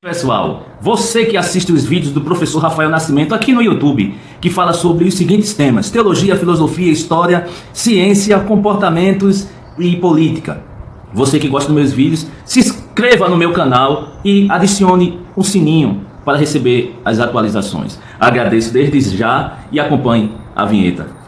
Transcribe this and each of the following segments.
Pessoal, você que assiste os vídeos do professor Rafael Nascimento aqui no YouTube, que fala sobre os seguintes temas: teologia, filosofia, história, ciência, comportamentos e política. Você que gosta dos meus vídeos, se inscreva no meu canal e adicione o sininho para receber as atualizações. Agradeço desde já e acompanhe a vinheta.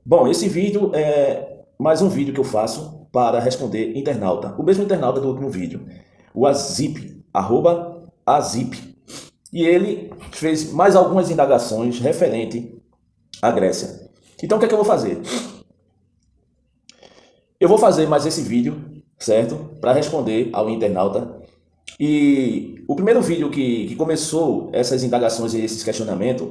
Bom, esse vídeo é mais um vídeo que eu faço para responder internauta. O mesmo internauta do último vídeo, o Azip, @Azip. E ele fez mais algumas indagações referente à Grécia. Então o que é que eu vou fazer? Eu vou fazer mais esse vídeo, certo? Para responder ao internauta. E o primeiro vídeo que começou essas indagações e esses questionamentos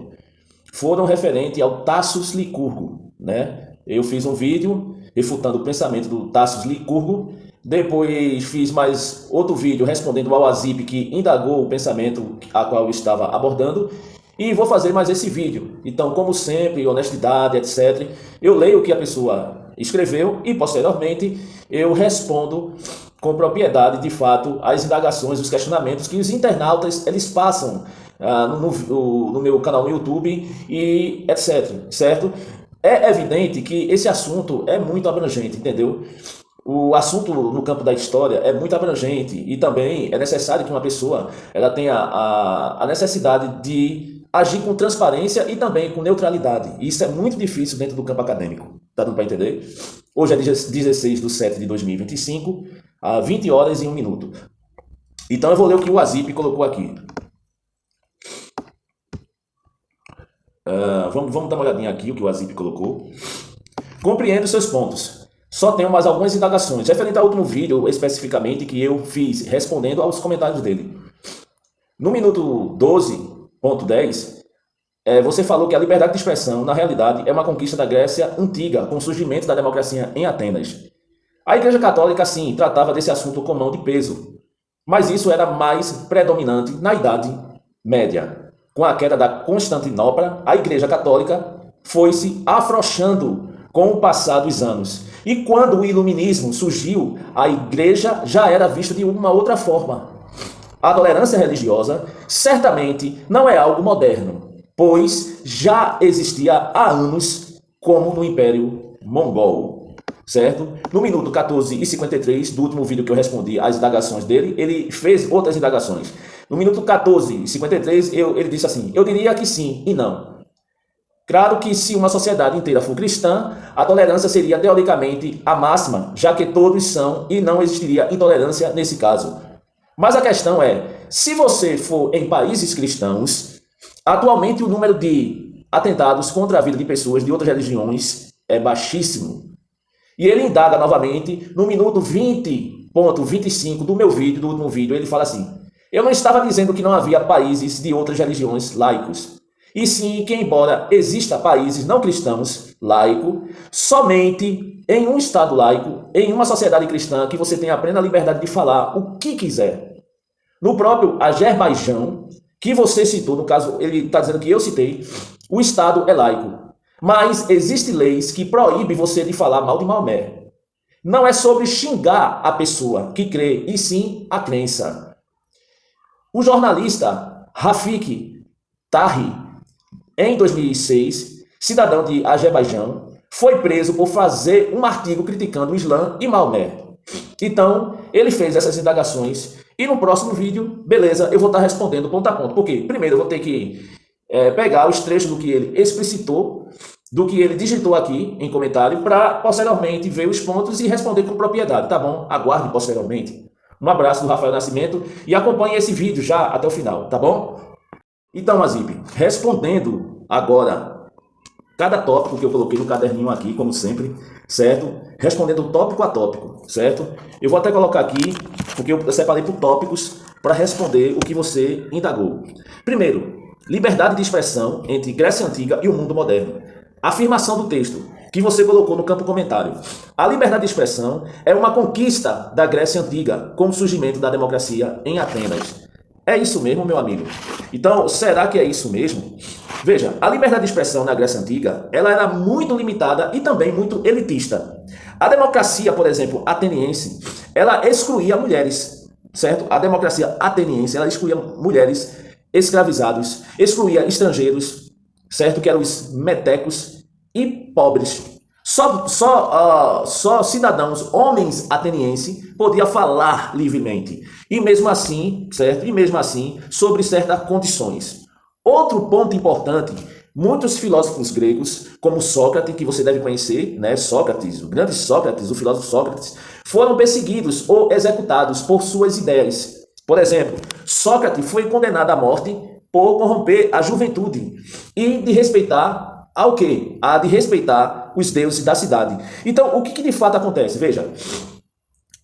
foram referente ao Tassos Licurgo, né? Eu fiz um vídeo refutando o pensamento do Tassos Licurgo, depois fiz mais outro vídeo respondendo ao Azip, que indagou o pensamento a qual eu estava abordando, e vou fazer mais esse vídeo. Então, como sempre, honestidade, etc., eu leio o que a pessoa escreveu e, posteriormente, eu respondo com propriedade, de fato, as indagações, os questionamentos que os internautas eles passam no meu canal no YouTube e etc, certo? É evidente que esse assunto é muito abrangente, entendeu? O assunto no campo da história é muito abrangente e também é necessário que uma pessoa ela tenha a necessidade de agir com transparência e também com neutralidade. Isso é muito difícil dentro do campo acadêmico. Tá dando para entender? Hoje é 16/7/2025, a 20 horas e 1 minuto. Então eu vou ler o que o Azip colocou aqui. Vamos dar uma olhadinha aqui o que o Azip colocou. Compreendo seus pontos. Só tenho mais algumas indagações, referente ao último vídeo especificamente que eu fiz, respondendo aos comentários dele. No minuto 12.10, você falou que a liberdade de expressão, na realidade, é uma conquista da Grécia antiga, com o surgimento da democracia em Atenas. A Igreja Católica, sim, tratava desse assunto com mão de peso, mas isso era mais predominante na Idade Média. Com a queda da Constantinopla, a Igreja Católica foi se afrouxando com o passar dos anos. E quando o Iluminismo surgiu, a Igreja já era vista de uma outra forma. A tolerância religiosa certamente não é algo moderno, pois já existia há anos, como no Império Mongol, certo? No minuto 14:53 do último vídeo que eu respondi às indagações dele, ele fez outras indagações. No minuto 14:53, ele disse assim: eu diria que sim e não. Claro que se uma sociedade inteira for cristã, a tolerância seria teoricamente a máxima, já que todos são e não existiria intolerância nesse caso. Mas a questão é, se você for em países cristãos, atualmente o número de atentados contra a vida de pessoas de outras religiões é baixíssimo. E ele indaga novamente, no minuto 20.25 do meu vídeo, do último vídeo, ele fala assim: eu não estava dizendo que não havia países de outras religiões laicos, e sim que, embora exista países não cristãos laicos, somente em um Estado laico, em uma sociedade cristã, que você tem a plena liberdade de falar o que quiser. No próprio Azerbaijão, que você citou, no caso, ele está dizendo que eu citei, o Estado é laico, mas existem leis que proíbem você de falar mal de Maomé. Não é sobre xingar a pessoa que crê, e sim a crença. O jornalista Rafik Tahi, em 2006, cidadão de Azerbaijão, foi preso por fazer um artigo criticando o Islã e Maomé. Então, ele fez essas indagações e no próximo vídeo, beleza, eu vou estar respondendo ponto a ponto. Por quê? Primeiro eu vou ter que pegar os trechos do que ele explicitou do que ele digitou aqui em comentário para posteriormente ver os pontos e responder com propriedade, tá bom? Aguarde posteriormente. Um abraço do Rafael Nascimento e acompanhe esse vídeo já até o final, tá bom? Então, Mazip, respondendo agora cada tópico que eu coloquei no caderninho aqui, como sempre, certo? Respondendo tópico a tópico, certo? Eu vou até colocar aqui, porque eu separei por tópicos para responder o que você indagou. Primeiro, liberdade de expressão entre Grécia Antiga e o mundo moderno. Afirmação do texto que você colocou no campo comentário. A liberdade de expressão é uma conquista da Grécia Antiga com o surgimento da democracia em Atenas. É isso mesmo, meu amigo? Então, será que é isso mesmo? Veja, a liberdade de expressão na Grécia Antiga, ela era muito limitada e também muito elitista. A democracia, por exemplo, ateniense, ela excluía mulheres, certo? A democracia ateniense, ela excluía mulheres escravizados, excluía estrangeiros, certo? Que eram os metecos e pobres. Só cidadãos, homens atenienses, podiam falar livremente. E mesmo assim, certo? E mesmo assim, sobre certas condições. Outro ponto importante, muitos filósofos gregos, como Sócrates, que você deve conhecer, né? Sócrates, o grande Sócrates, o filósofo Sócrates, foram perseguidos ou executados por suas ideias. Por exemplo, Sócrates foi condenado à morte por corromper a juventude e de respeitar ao quê? A de respeitar os deuses da cidade. Então, o que de fato acontece? Veja,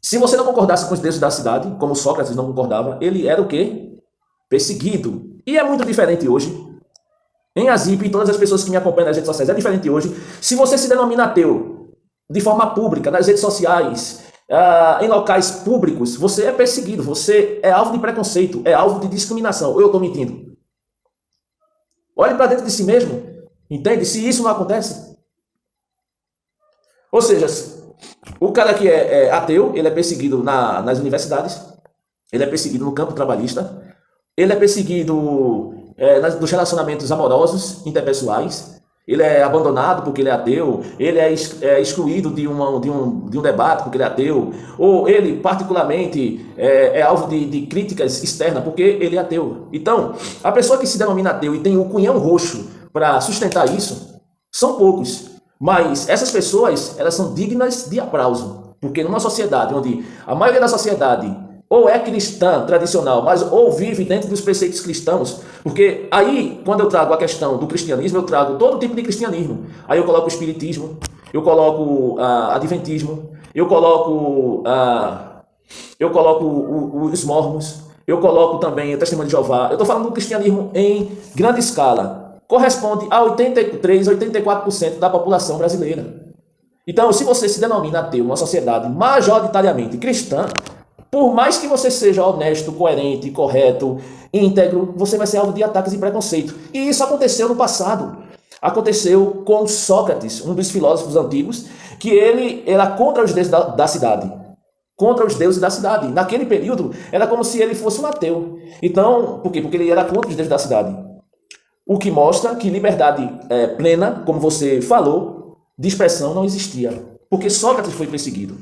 se você não concordasse com os deuses da cidade, como Sócrates não concordava, ele era o quê? Perseguido. E é muito diferente hoje. Em Azip, e todas as pessoas que me acompanham nas redes sociais, é diferente hoje. Se você se denomina ateu, de forma pública, nas redes sociais, em locais públicos, você é perseguido, você é alvo de preconceito, é alvo de discriminação. Ou eu estou mentindo? Olhe para dentro de si mesmo. Entende? Se isso não acontece. Ou seja, o cara que é ateu, ele é perseguido nas universidades, ele é perseguido no campo trabalhista, ele é perseguido nos relacionamentos amorosos, interpessoais, ele é abandonado porque ele é ateu, ele é excluído de um debate porque ele é ateu, ou ele particularmente é alvo de críticas externas porque ele é ateu. Então, a pessoa que se denomina ateu e tem o cunhão roxo para sustentar isso, são poucos. Mas essas pessoas, elas são dignas de aplauso. Porque numa sociedade onde a maioria da sociedade ou é cristã tradicional, mas ou vive dentro dos preceitos cristãos, porque aí, quando eu trago a questão do cristianismo, eu trago todo tipo de cristianismo. Aí eu coloco o espiritismo, eu coloco adventismo, eu coloco os mormons, eu coloco também o testemunho de Jeová. Eu estou falando do cristianismo em grande escala. Corresponde a 83, 84% da população brasileira. Então, se você se denomina ateu numa sociedade majoritariamente cristã, por mais que você seja honesto, coerente, correto, íntegro, você vai ser alvo de ataques e preconceito. E isso aconteceu no passado. Aconteceu com Sócrates, um dos filósofos antigos, que ele era contra os deuses da cidade. Contra os deuses da cidade. Naquele período, era como se ele fosse um ateu. Então, por quê? Porque ele era contra os deuses da cidade. O que mostra que liberdade plena, como você falou, de expressão não existia. Porque Sócrates foi perseguido.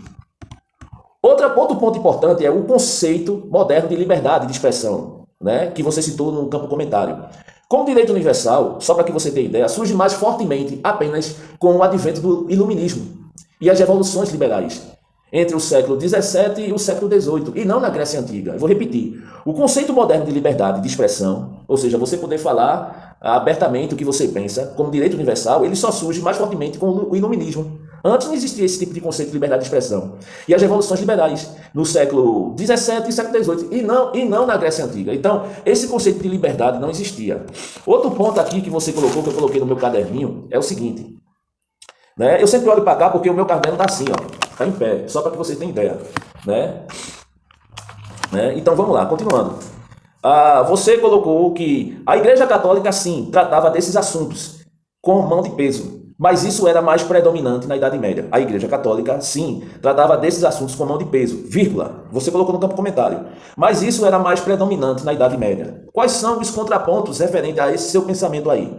Outro ponto importante é o conceito moderno de liberdade de expressão, né, que você citou no campo comentário. Como direito universal, só para que você tenha ideia, surge mais fortemente apenas com o advento do iluminismo e as revoluções liberais, entre o século XVII e o século XVIII, e não na Grécia Antiga. Eu vou repetir. O conceito moderno de liberdade de expressão, ou seja, você poder falar abertamente o que você pensa, como direito universal, ele só surge mais fortemente com o iluminismo. Antes não existia esse tipo de conceito de liberdade de expressão. E as revoluções liberais, no século XVII e século XVIII, e não na Grécia Antiga. Então, esse conceito de liberdade não existia. Outro ponto aqui que você colocou, que eu coloquei no meu caderninho, é o seguinte. Né? Eu sempre olho para cá porque o meu caderno está assim, está em pé, só para que você tenha ideia. Né? Então, vamos lá, continuando. Você colocou que a Igreja Católica, sim, tratava desses assuntos com mão de peso. Mas isso era mais predominante na Idade Média. A Igreja Católica, sim, tratava desses assuntos com mão de peso, vírgula. Você colocou no campo comentário. Mas isso era mais predominante na Idade Média. Quais são os contrapontos referentes a esse seu pensamento aí?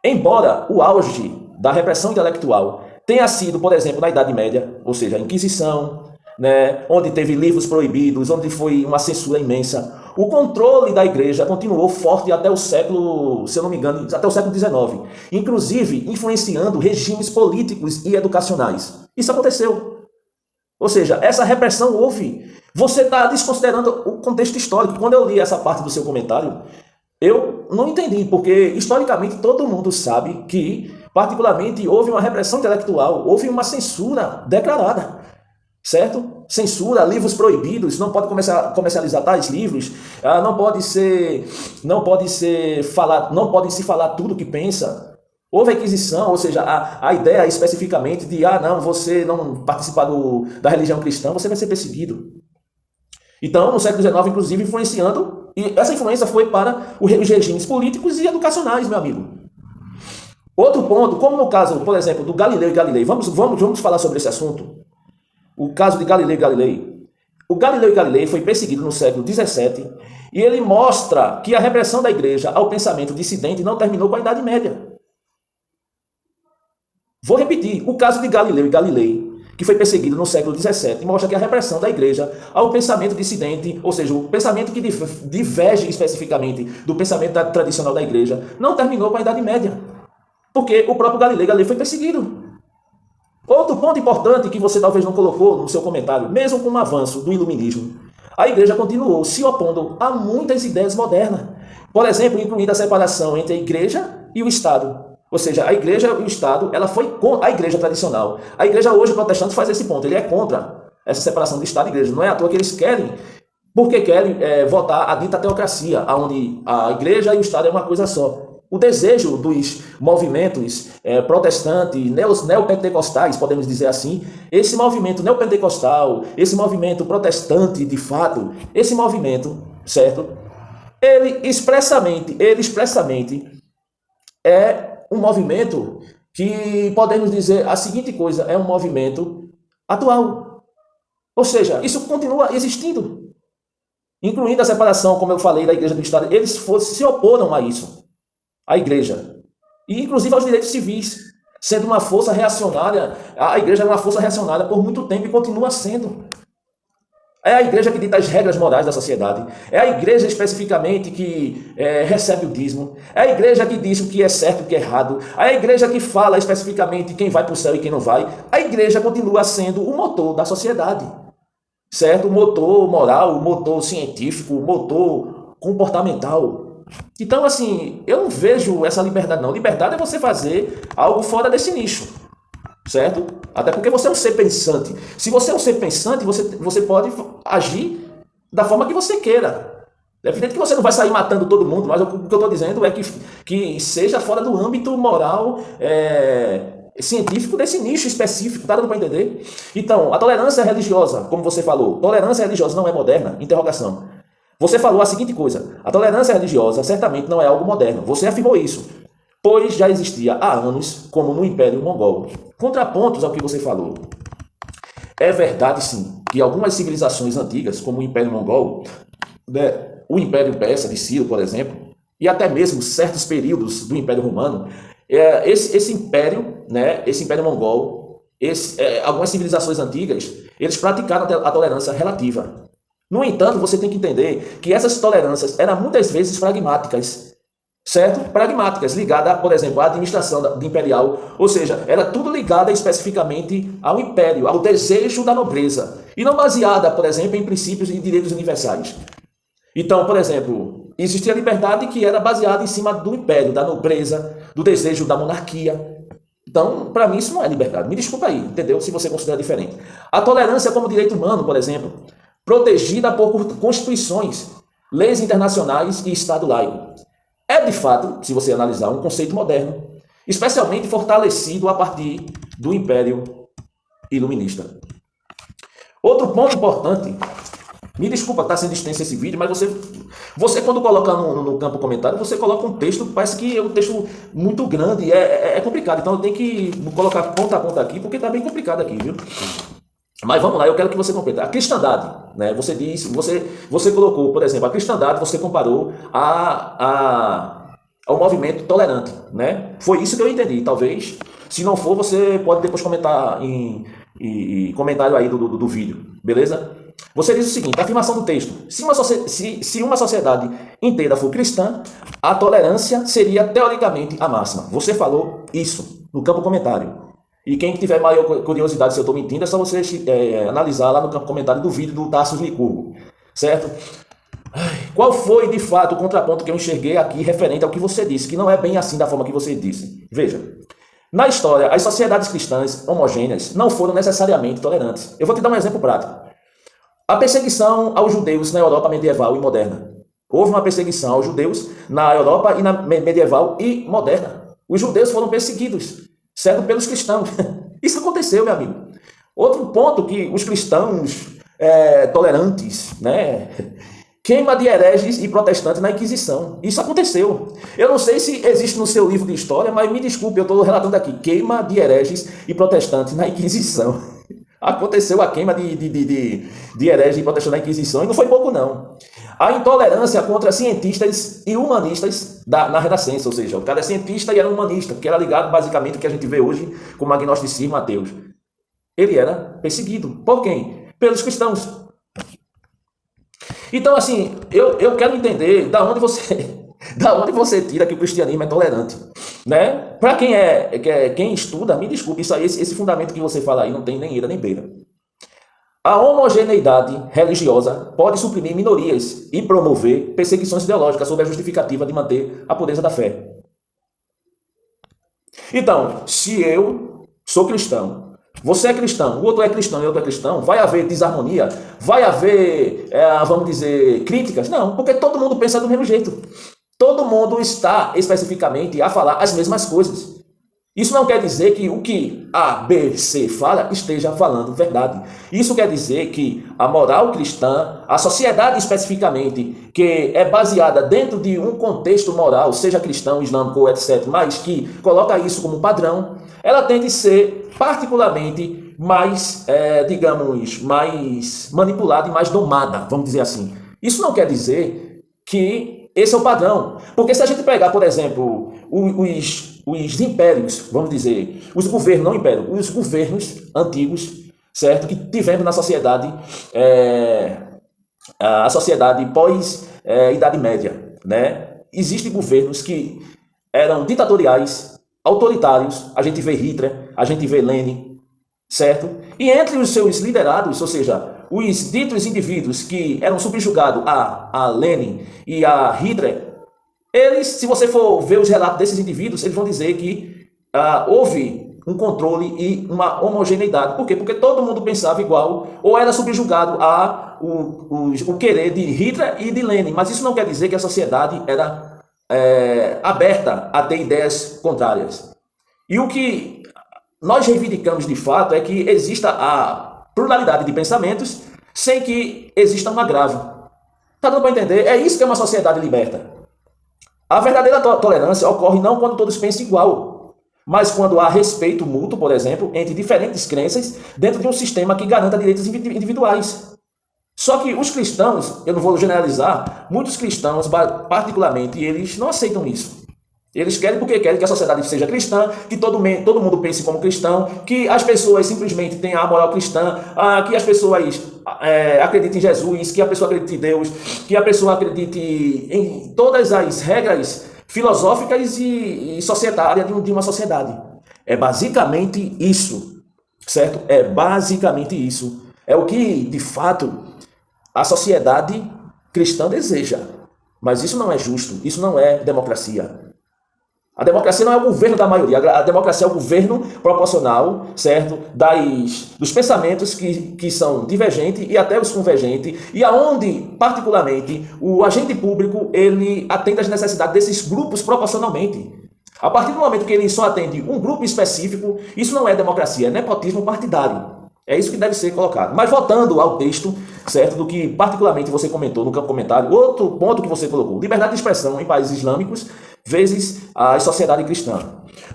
Embora o auge da repressão intelectual tenha sido, por exemplo, na Idade Média, ou seja, a Inquisição, né, onde teve livros proibidos, onde foi uma censura imensa, o controle da igreja continuou forte até o século, se eu não me engano, até o século XIX, inclusive influenciando regimes políticos e educacionais. Isso aconteceu. Ou seja, essa repressão houve. Você está desconsiderando o contexto histórico. Quando eu li essa parte do seu comentário, eu não entendi, porque historicamente todo mundo sabe que, particularmente, houve uma repressão intelectual, houve uma censura declarada, certo? Censura, livros proibidos, não pode comercializar tais livros, não pode se falar tudo o que pensa. Houve aquisição, ou seja, a ideia especificamente de, não, você não participar da religião cristã, você vai ser perseguido. Então, no século XIX, inclusive, influenciando, e essa influência foi para os regimes políticos e educacionais, meu amigo. Outro ponto, como no caso, por exemplo, do Galileu e Galilei, vamos falar sobre esse assunto. O caso de Galileu e Galilei. O Galileu e Galilei foi perseguido no século XVII e ele mostra que a repressão da igreja ao pensamento dissidente não terminou com a Idade Média. Vou repetir, o caso de Galileu e Galilei, que foi perseguido no século XVII, mostra que a repressão da igreja ao pensamento dissidente, ou seja, o pensamento que diverge especificamente do pensamento tradicional da igreja, não terminou com a Idade Média. Porque o próprio Galileu foi perseguido. Outro ponto importante que você talvez não colocou no seu comentário, mesmo com o avanço do iluminismo, a igreja continuou se opondo a muitas ideias modernas. Por exemplo, incluindo a separação entre a igreja e o Estado. Ou seja, a igreja e o Estado, ela foi contra a igreja tradicional. A igreja hoje protestante faz esse ponto, ele é contra essa separação do Estado e igreja. Não é à toa que eles querem, porque querem votar a dita teocracia, onde a igreja e o Estado é uma coisa só. O desejo dos movimentos protestantes, neopentecostais, podemos dizer assim, esse movimento neopentecostal, esse movimento protestante de fato, esse movimento, certo? Ele expressamente é um movimento que podemos dizer a seguinte coisa, é um movimento atual. Ou seja, isso continua existindo. Incluindo a separação, como eu falei, da igreja do Estado, eles se oporam a isso. A igreja, e inclusive aos direitos civis, sendo uma força reacionária, a igreja é uma força reacionária por muito tempo e continua sendo. É a igreja que dita as regras morais da sociedade, é a igreja especificamente que recebe o dízimo, é a igreja que diz o que é certo e o que é errado, é a igreja que fala especificamente quem vai para o céu e quem não vai. A igreja continua sendo o motor da sociedade, certo? O motor moral, o motor científico, o motor comportamental. Então, assim, eu não vejo essa liberdade, não. Liberdade é você fazer algo fora desse nicho, certo? Até porque você é um ser pensante. Se você é um ser pensante, você pode agir da forma que você queira. É evidente que você não vai sair matando todo mundo, mas o que eu estou dizendo é que seja fora do âmbito moral, científico desse nicho específico, tá dando para entender? Então, a tolerância religiosa, como você falou, tolerância religiosa não é moderna? Interrogação. Você falou a seguinte coisa, a tolerância religiosa certamente não é algo moderno. Você afirmou isso, pois já existia há anos, como no Império Mongol. Contrapontos ao que você falou. É verdade, sim, que algumas civilizações antigas, como o Império Mongol, o Império Persa de Ciro, por exemplo, e até mesmo certos períodos do Império Romano, esse Império Mongol, algumas civilizações antigas, eles praticaram a tolerância relativa. No entanto, você tem que entender que essas tolerâncias eram muitas vezes pragmáticas, certo? Pragmáticas, ligadas, por exemplo, à administração imperial, ou seja, era tudo ligada especificamente ao império, ao desejo da nobreza, e não baseada, por exemplo, em princípios e direitos universais. Então, por exemplo, existia a liberdade que era baseada em cima do império, da nobreza, do desejo da monarquia. Então, para mim, isso não é liberdade. Me desculpa aí, entendeu? Se você considera diferente. A tolerância como direito humano, por exemplo, protegida por constituições, leis internacionais e Estado laico. É, de fato, se você analisar, um conceito moderno, especialmente fortalecido a partir do Império Iluminista. Outro ponto importante, me desculpa estar sendo extenso esse vídeo, mas você quando coloca no campo comentário, você coloca um texto, parece que é um texto muito grande, é complicado, então eu tenho que colocar ponta a ponta aqui, porque está bem complicado aqui, viu? Mas vamos lá, eu quero que você complete. A cristandade, né? Você colocou, por exemplo, a cristandade, você comparou ao movimento tolerante, né? Foi isso que eu entendi. Talvez, se não for, você pode depois comentar em comentário aí do vídeo, beleza? Você diz o seguinte, a afirmação do texto, se uma sociedade inteira for cristã, a tolerância seria teoricamente a máxima. Você falou isso no campo comentário. E quem tiver maior curiosidade se eu estou mentindo, é só você analisar lá no campo comentário do vídeo do Tarso Licurgo, certo? Qual foi, de fato, o contraponto que eu enxerguei aqui referente ao que você disse, que não é bem assim da forma que você disse? Veja, na história, as sociedades cristãs homogêneas não foram necessariamente tolerantes. Eu vou te dar um exemplo prático. A perseguição aos judeus na Europa medieval e moderna. Houve uma perseguição aos judeus na Europa e na medieval e moderna. Os judeus foram perseguidos, certo? Pelos cristãos. Isso aconteceu, meu amigo. Outro ponto que os cristãos tolerantes, né? Queima de hereges e protestantes na Inquisição. Isso aconteceu. Eu não sei se existe no seu livro de história, mas me desculpe, eu estou relatando aqui. Queima de hereges e protestantes na Inquisição. Aconteceu a queima de hereges e protestantes na Inquisição, e não foi pouco, não. A intolerância contra cientistas e humanistas na Renascença, ou seja, o cara é cientista e era humanista, porque era ligado basicamente ao que a gente vê hoje como agnosticismo ateu. Ele era perseguido. Por quem? Pelos cristãos. Então, assim, eu quero entender da onde você tira que o cristianismo é tolerante, né? Para quem estuda, me desculpe, isso aí, esse fundamento que você fala aí não tem nem ira nem beira. A homogeneidade religiosa pode suprimir minorias e promover perseguições ideológicas sob a justificativa de manter a pureza da fé. Então, se eu sou cristão, você é cristão, o outro é cristão e o outro é cristão, vai haver desarmonia? Vai haver, vamos dizer, críticas? Não, porque todo mundo pensa do mesmo jeito. Todo mundo está especificamente a falar as mesmas coisas. Isso não quer dizer que o que A, B, C fala esteja falando verdade. Isso quer dizer que a moral cristã, a sociedade especificamente, que é baseada dentro de um contexto moral, seja cristão, islâmico, etc., mas que coloca isso como padrão, ela tende a ser particularmente mais, digamos, mais manipulada e mais domada, vamos dizer assim. Isso não quer dizer que esse é o padrão. Porque se a gente pegar, por exemplo, os impérios, vamos dizer, os governos, não impérios, os governos antigos, certo? Que tivemos na sociedade, a sociedade pós-Idade Média, né? Existem governos que eram ditatoriais, autoritários, a gente vê Hitler, a gente vê Lenin, certo? E entre os seus liderados, ou seja, os ditos indivíduos que eram subjugados a Lenin e a Hitler, eles, se você for ver os relatos desses indivíduos, eles vão dizer que houve um controle e uma homogeneidade. Por quê? Porque todo mundo pensava igual, ou era subjugado o querer de Hitler e de Lenin. Mas isso não quer dizer que a sociedade era aberta a ter ideias contrárias. E o que nós reivindicamos de fato é que exista a pluralidade de pensamentos sem que exista um agravo. Está dando para entender? É isso que é uma sociedade liberta. A verdadeira tolerância ocorre não quando todos pensam igual, mas quando há respeito mútuo, por exemplo, entre diferentes crenças dentro de um sistema que garanta direitos individuais. Só que os cristãos, eu não vou generalizar, muitos cristãos, particularmente, eles não aceitam isso. Eles querem porque querem que a sociedade seja cristã, que todo mundo pense como cristão, que as pessoas simplesmente tenham a moral cristã, que as pessoas acreditem em Jesus, que a pessoa acredite em Deus, que a pessoa acredite em todas as regras filosóficas e societárias de uma sociedade. É basicamente isso, certo? É basicamente isso. É o que, de fato, a sociedade cristã deseja. Mas isso não é justo, isso não é democracia. A democracia não é o governo da maioria, a democracia é o governo proporcional, certo? Dos pensamentos que são divergentes e até os convergentes, e aonde, particularmente, o agente público, ele atende às necessidades desses grupos proporcionalmente. A partir do momento que ele só atende um grupo específico, isso não é democracia, é nepotismo partidário. É isso que deve ser colocado. Mas voltando ao texto, certo, do que particularmente você comentou no campo comentário, outro ponto que você colocou, liberdade de expressão em países islâmicos vezes a sociedade cristã.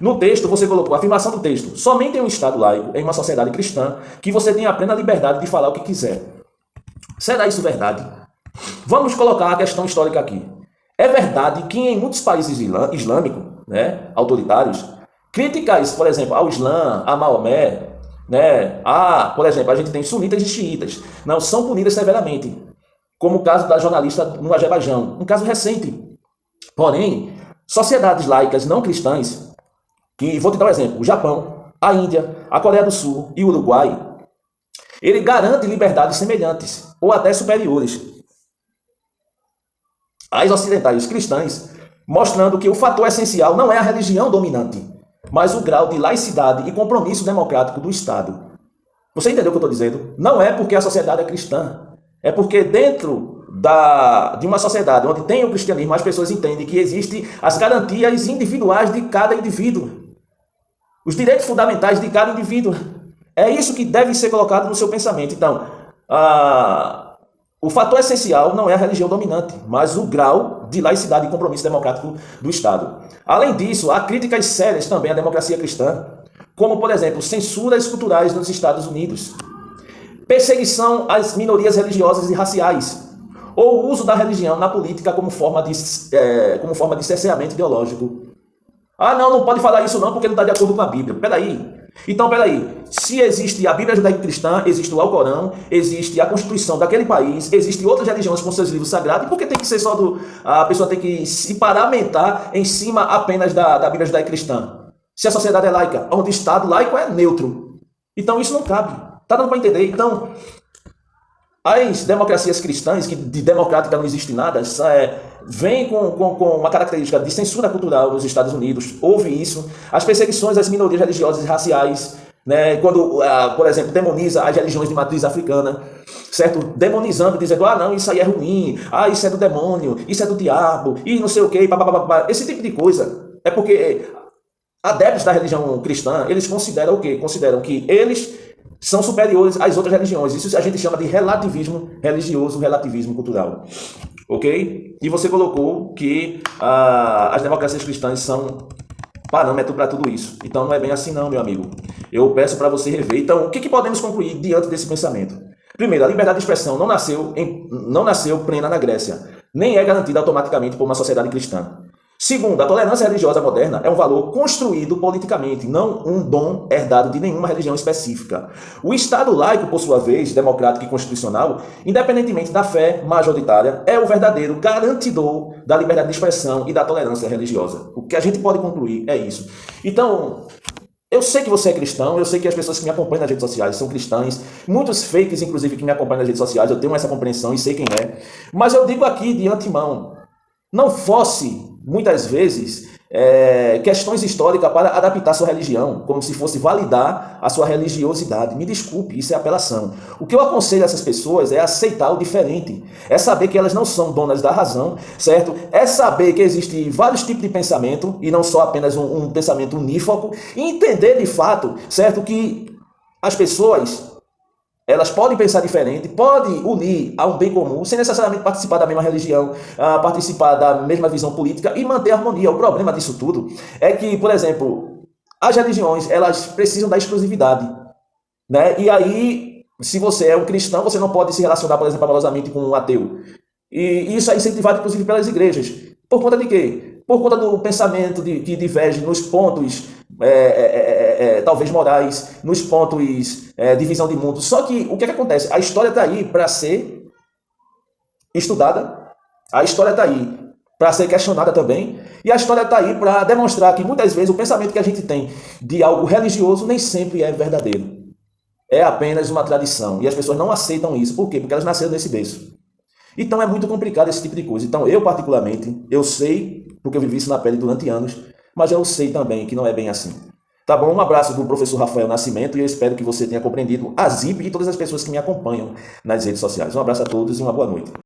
No texto, você colocou a afirmação do texto, somente em um Estado laico, em uma sociedade cristã, que você tem a plena liberdade de falar o que quiser. Será isso verdade? Vamos colocar a questão histórica aqui. É verdade que em muitos países islâmicos, né, autoritários, críticas, por exemplo, ao Islã, a Maomé, né? Por exemplo, a gente tem sunitas e xiitas, não são punidas severamente, como o caso da jornalista no Azerbaijão, um caso recente. Porém, sociedades laicas não cristãs, que vou te dar um exemplo, o Japão, a Índia, a Coreia do Sul e o Uruguai, ele garante liberdades semelhantes ou até superiores às ocidentais cristãs, mostrando que o fator essencial não é a religião dominante, mas o grau de laicidade e compromisso democrático do Estado. Você entendeu o que eu estou dizendo? Não é porque a sociedade é cristã, é porque dentro de uma sociedade onde tem o cristianismo, as pessoas entendem que existem as garantias individuais de cada indivíduo, os direitos fundamentais de cada indivíduo. É isso que deve ser colocado no seu pensamento. Então, o fator essencial não é a religião dominante, mas o grau de laicidade e compromisso democrático do Estado. Além disso, há críticas sérias também à democracia cristã, como, por exemplo, censuras culturais nos Estados Unidos, perseguição às minorias religiosas e raciais, ou o uso da religião na política como forma de cerceamento ideológico. Não pode falar isso não, porque não está de acordo com a Bíblia. Peraí. Se existe a Bíblia judaico-cristã, existe o Alcorão, existe a Constituição daquele país, existem outras religiões com seus livros sagrados, e por que tem que ser a pessoa tem que se paramentar em cima apenas da Bíblia judaico-cristã? Se a sociedade é laica, onde o Estado laico é neutro. Então isso não cabe. Tá dando para entender? Então, as democracias cristãs, que de democrática não existe nada, vêm com uma característica de censura cultural nos Estados Unidos. Houve isso. As perseguições às minorias religiosas e raciais, né? Quando, por exemplo, demoniza as religiões de matriz africana, certo? Demonizando, dizendo, não, isso aí é ruim, isso é do demônio, isso é do diabo, e não sei o quê, esse tipo de coisa. É porque adeptos da religião cristã, eles consideram o quê? Consideram que eles são superiores às outras religiões. Isso a gente chama de relativismo religioso, relativismo cultural. Ok? E você colocou que as democracias cristãs são parâmetro para tudo isso. Então não é bem assim não, meu amigo. Eu peço para você rever. Então, o que podemos concluir diante desse pensamento? Primeiro, a liberdade de expressão não nasceu plena na Grécia, nem é garantida automaticamente por uma sociedade cristã. Segundo, a tolerância religiosa moderna é um valor construído politicamente, não um dom herdado de nenhuma religião específica. O Estado laico, por sua vez, democrático e constitucional, independentemente da fé majoritária, é o verdadeiro garantidor da liberdade de expressão e da tolerância religiosa. O que a gente pode concluir é isso. Então, eu sei que você é cristão, eu sei que as pessoas que me acompanham nas redes sociais são cristãs, muitos fakes, inclusive, que me acompanham nas redes sociais, eu tenho essa compreensão e sei quem é. Mas eu digo aqui de antemão, não fosse muitas vezes, questões históricas para adaptar sua religião, como se fosse validar a sua religiosidade. Me desculpe, isso é apelação. O que eu aconselho a essas pessoas é aceitar o diferente, é saber que elas não são donas da razão, certo? É saber que existem vários tipos de pensamento, e não só apenas um pensamento unívoco, e entender de fato, certo, que as pessoas, elas podem pensar diferente, podem unir a um bem comum, sem necessariamente participar da mesma religião, participar da mesma visão política e manter a harmonia. O problema disso tudo é que, por exemplo, as religiões, elas precisam da exclusividade, né? E aí, se você é um cristão, você não pode se relacionar, por exemplo, amorosamente com um ateu. E isso é incentivado, inclusive, pelas igrejas. Por conta de quê? Por conta do pensamento que diverge nos pontos talvez morais, nos pontos de visão de mundo. Só que o que acontece? A história está aí para ser estudada, a história está aí para ser questionada também, e a história está aí para demonstrar que muitas vezes o pensamento que a gente tem de algo religioso nem sempre é verdadeiro. É apenas uma tradição, e as pessoas não aceitam isso. Por quê? Porque elas nasceram nesse berço. Então é muito complicado esse tipo de coisa. Então eu particularmente, eu sei, porque eu vivi isso na pele durante anos, mas eu sei também que não é bem assim. Tá bom? Um abraço do professor Rafael Nascimento e eu espero que você tenha compreendido a ZIP e todas as pessoas que me acompanham nas redes sociais. Um abraço a todos e uma boa noite.